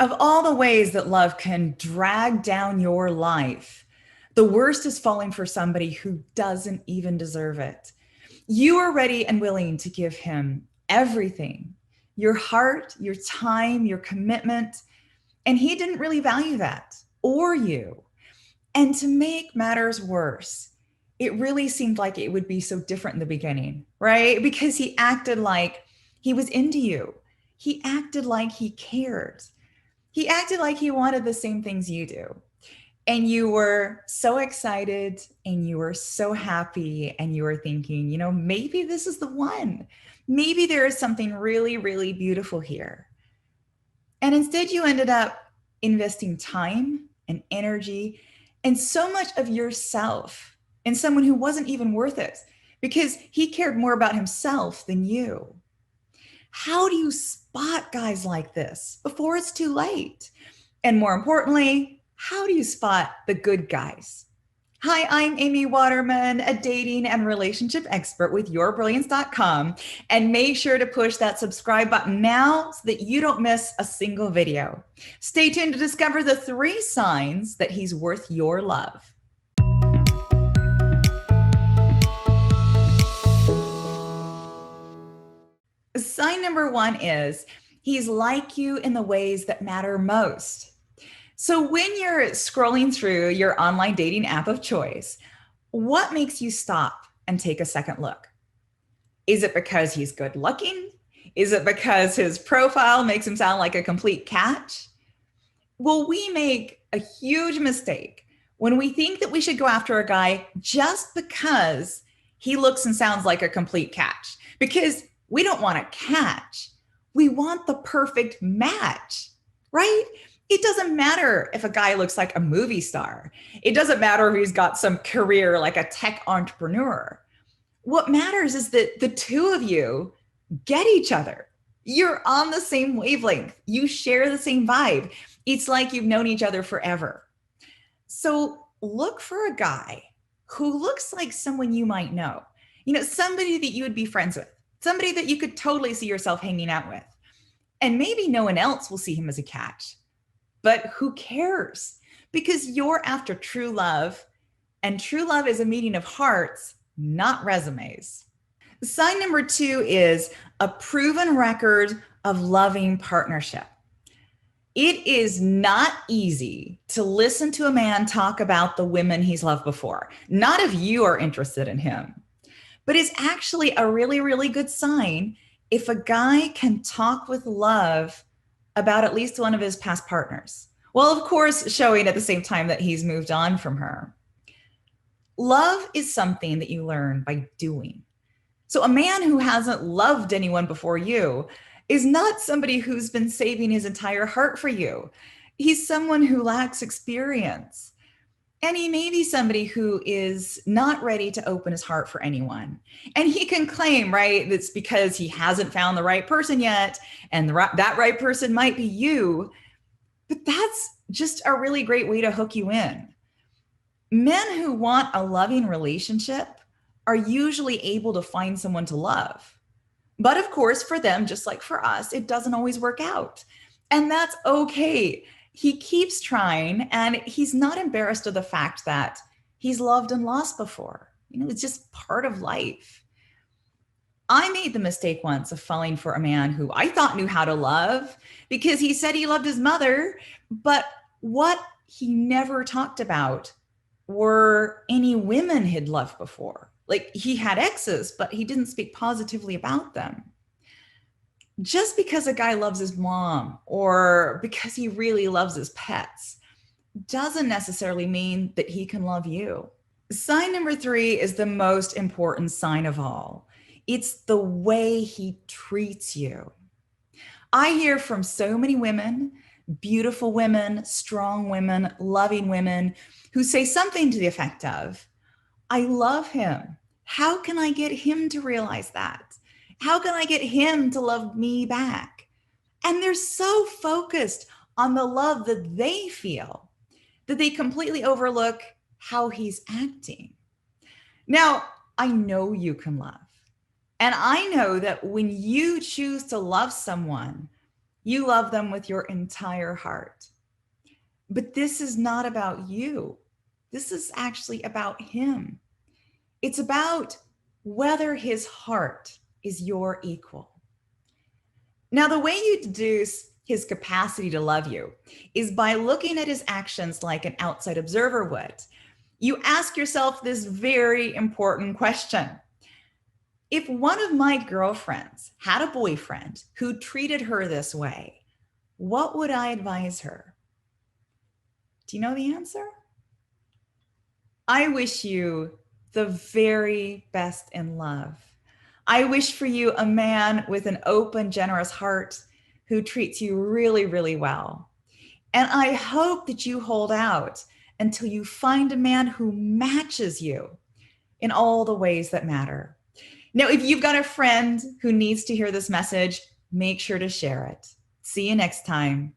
Of all the ways that love can drag down your life, the worst is falling for somebody who doesn't even deserve it. You are ready and willing to give him everything, your heart, your time, your commitment, and he didn't really value that or you. And to make matters worse, it really seemed like it would be so different in the beginning, right? Because he acted like he was into you. He acted like he cared. He acted like he wanted the same things you do. And you were so excited and you were so happy and you were thinking, maybe this is the one. Maybe there is something really, really beautiful here. And instead, you ended up investing time and energy and so much of yourself in someone who wasn't even worth it because he cared more about himself than you. How do you spot guys like this before it's too late? And more importantly, how do you spot the good guys? Hi, I'm Amy Waterman, a dating and relationship expert with yourbrilliance.com. And make sure to push that subscribe button now so that you don't miss a single video. Stay tuned to discover the 3 signs that he's worth your love. Sign number 1 is he's like you in the ways that matter most. So when you're scrolling through your online dating app of choice, what makes you stop and take a second look? Is it because he's good looking? Is it because his profile makes him sound like a complete catch? Well, we make a huge mistake when we think that we should go after a guy just because he looks and sounds like a complete catch. Because we don't want a catch. We want the perfect match, right? It doesn't matter if a guy looks like a movie star. It doesn't matter if he's got some career like a tech entrepreneur. What matters is that the two of you get each other. You're on the same wavelength. You share the same vibe. It's like you've known each other forever. So look for a guy who looks like someone you might know. Somebody that you would be friends with, somebody that you could totally see yourself hanging out with. And maybe no one else will see him as a catch. But who cares? Because you're after true love, and true love is a meeting of hearts, not resumes. Sign number 2 is a proven record of loving partnership. It is not easy to listen to a man talk about the women he's loved before, not if you are interested in him, but it's actually a really, really good sign if a guy can talk with love about at least one of his past partners. Well, of course, showing at the same time that he's moved on from her. Love is something that you learn by doing. So a man who hasn't loved anyone before you is not somebody who's been saving his entire heart for you. He's someone who lacks experience. And he may be somebody who is not ready to open his heart for anyone. And he can claim, right, that's because he hasn't found the right person yet. And that right person might be you. But that's just a really great way to hook you in. Men who want a loving relationship are usually able to find someone to love. But of course, for them, just like for us, it doesn't always work out. And that's okay. He keeps trying, and he's not embarrassed of the fact that he's loved and lost before. It's just part of life. I made the mistake once of falling for a man who I thought knew how to love because he said he loved his mother, but what he never talked about were any women he'd loved before. Like, he had exes, but he didn't speak positively about them. Just because a guy loves his mom or because he really loves his pets doesn't necessarily mean that he can love you. Sign number 3 is the most important sign of all. It's the way he treats you. I hear from so many women, beautiful women, strong women, loving women, who say something to the effect of, I love him. How can I get him to realize that? How can I get him to love me back? And they're so focused on the love that they feel that they completely overlook how he's acting. Now, I know you can love. And I know that when you choose to love someone, You love them with your entire heart. But this is not about you. This is actually about him. It's about whether his heart is your equal. Now, the way you deduce his capacity to love you is by looking at his actions like an outside observer would. You ask yourself this very important question. If one of my girlfriends had a boyfriend who treated her this way, what would I advise her? Do you know the answer? I wish you the very best in love. I wish for you a man with an open, generous heart who treats you really, really well. And I hope that you hold out until you find a man who matches you in all the ways that matter. Now, if you've got a friend who needs to hear this message, make sure to share it. See you next time.